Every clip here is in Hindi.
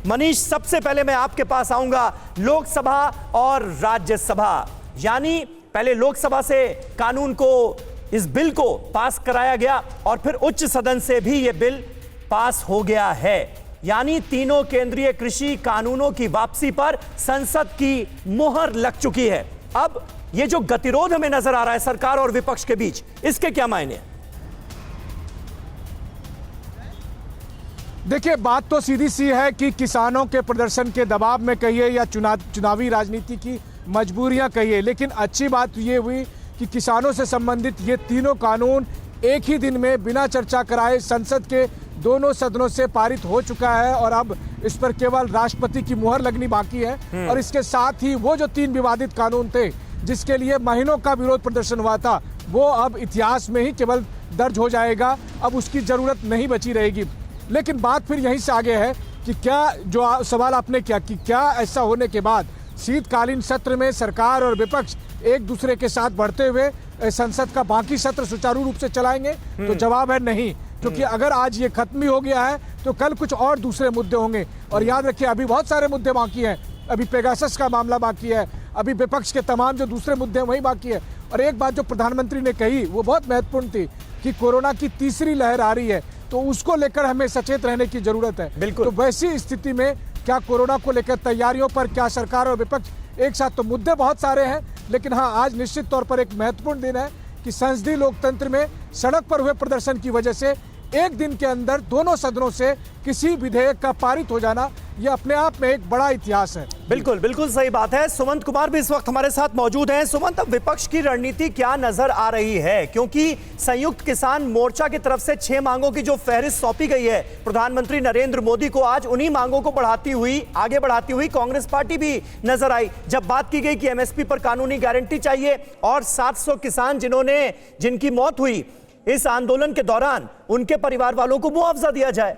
मनीष, सबसे पहले मैं आपके पास आऊंगा। लोकसभा और राज्यसभा, यानी पहले लोकसभा से कानून को, इस बिल को पास कराया गया और फिर उच्च सदन से भी यह बिल पास हो गया है, यानी तीनों केंद्रीय कृषि कानूनों की वापसी पर संसद की मुहर लग चुकी है। अब ये जो गतिरोध हमें नजर आ रहा है सरकार और विपक्ष के बीच, इसके क्या मायने हैं? देखिए, बात तो सीधी सी है कि किसानों के प्रदर्शन के दबाव में कहिए या चुनावी राजनीति की मजबूरियां कहिए, लेकिन अच्छी बात ये हुई कि किसानों से संबंधित ये तीनों कानून एक ही दिन में बिना चर्चा कराए संसद के दोनों सदनों से पारित हो चुका है और अब इस पर केवल राष्ट्रपति की मुहर लगनी बाकी है। और इसके साथ ही वो जो 3 विवादित कानून थे जिसके लिए महीनों का विरोध प्रदर्शन हुआ था, वो अब इतिहास में ही केवल दर्ज हो जाएगा, अब उसकी जरूरत नहीं बची रहेगी। लेकिन बात फिर यहीं से आगे है कि क्या, जो सवाल आपने किया कि क्या ऐसा होने के बाद शीतकालीन सत्र में सरकार और विपक्ष एक दूसरे के साथ बढ़ते हुए संसद का बाकी सत्र सुचारू रूप से चलाएंगे? तो जवाब है नहीं, क्योंकि अगर आज ये खत्म ही हो गया है तो कल कुछ और दूसरे मुद्दे होंगे। और याद रखिए, अभी बहुत सारे मुद्दे बाकी हैं। अभी पेगासस का मामला बाकी है, अभी विपक्ष के तमाम जो दूसरे मुद्दे हैं वही बाकी है। और एक बात जो प्रधानमंत्री ने कही वो बहुत महत्वपूर्ण थी कि कोरोना की तीसरी लहर आ रही है, तो उसको लेकर हमें सचेत रहने की जरूरत है। बिल्कुल। तो वैसी स्थिति में क्या कोरोना को लेकर तैयारियों पर क्या सरकार और विपक्ष एक साथ, तो मुद्दे बहुत सारे हैं, लेकिन हाँ, आज निश्चित तौर पर एक महत्वपूर्ण दिन है कि संसदीय लोकतंत्र में सड़क पर हुए प्रदर्शन की वजह से एक दिन के अंदर दोनों सदनों से किसी विधेयक का पारित हो जाना, यह अपने आप में एक बड़ा इतिहास है। बिल्कुल बिल्कुल सही बात है। सुमंत कुमार भी इस वक्त हमारे साथ मौजूद हैं। सुमंत, अब विपक्ष की रणनीति क्या नजर आ रही है? क्योंकि संयुक्त किसान मोर्चा की तरफ से 6 मांगों की जो फहरिस्त सौंपी गई है प्रधानमंत्री नरेंद्र मोदी को, आज उन्हीं मांगों को आगे बढ़ाती हुई कांग्रेस पार्टी भी नजर आई। जब बात की गई कि एमएसपी पर कानूनी गारंटी चाहिए और 700 किसान जिनकी मौत हुई इस आंदोलन के दौरान, उनके परिवार वालों को मुआवजा दिया जाए।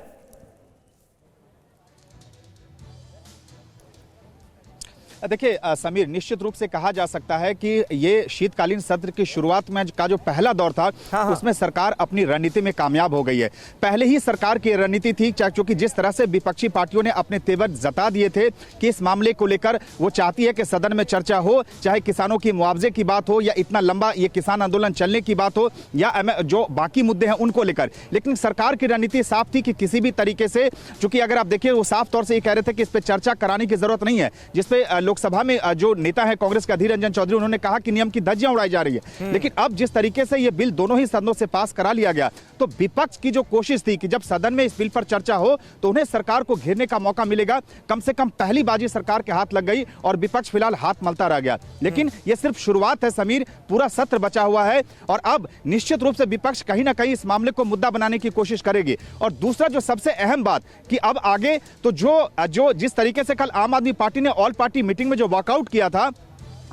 देखिए समीर, निश्चित रूप से कहा जा सकता है कि ये शीतकालीन सत्र की शुरुआत में का जो पहला दौर था, उसमें सरकार अपनी रणनीति में कामयाब हो गई है। पहले ही सरकार की रणनीति थी, क्योंकि जिस तरह से विपक्षी पार्टियों ने अपने तेवर जता दिए थे कि इस मामले को लेकर वो चाहती है कि सदन में चर्चा हो, चाहे किसानों की मुआवजे की बात हो या इतना लंबा ये किसान आंदोलन चलने की बात हो या जो बाकी मुद्दे हैं उनको लेकर। लेकिन सरकार की रणनीति साफ थी कि किसी भी तरीके से, चूंकि अगर आप देखिए वो साफ तौर से ये कह रहे थे कि इस पर चर्चा कराने की जरूरत नहीं है, जिसपे लोकसभा में जो नेता है कांग्रेस के अधीर रंजन चौधरी, उन्होंने कहा कि नियम की धज्जियां उड़ाई जा रही है। लेकिन अब जिस तरीके से यह बिल दोनों ही सदनों से पास करा लिया गया, तो विपक्ष की जो कोशिश थी कि जब सदन में इस बिल पर चर्चा हो तो उन्हें सरकार को घेरने का मौका मिलेगा, कम से कम पहली बाजी सरकार के हाथ लग गई और विपक्ष फिलहाल हाथ मलता रह गया। लेकिन यह सिर्फ शुरुआत है समीर, पूरा सत्र बचा हुआ है और अब निश्चित रूप से विपक्ष कहीं ना कहीं इस मामले को मुद्दा बनाने की कोशिश करेगी। और दूसरा जो सबसे अहम बात कि अब आगे तो जो जिस तरीके से कल आम आदमी पार्टी ने ऑल पार्टी मीटिंग में जो वॉकआउट किया था,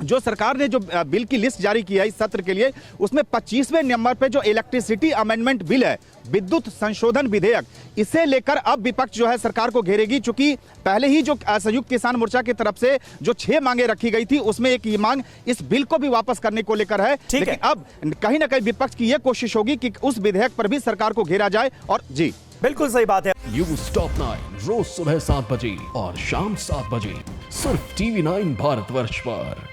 जो सरकार ने जो बिल की लिस्ट जारी किया इस सत्र के लिए, उसमें 25वें नंबर पे जो इलेक्ट्रिसिटी अमेंडमेंट बिल है, विद्युत संशोधन विधेयक, इसे लेकर अब विपक्ष जो है सरकार को घेरेगी। चूंकि पहले ही जो संयुक्त किसान मोर्चा की तरफ से जो 6 मांगे रखी गई थी, उसमें एक ये मांग इस बिल को भी वापस करने को लेकर है। लेकिन अब कहीं ना कहीं विपक्ष की यह कोशिश होगी कि उस विधेयक पर भी सरकार को घेरा जाए। और जी बिल्कुल सही बात है। न्यूज़ टॉप 9 रोज सुबह 7 बजे और शाम 7 बजे सिर्फ TV9 भारतवर्ष पर।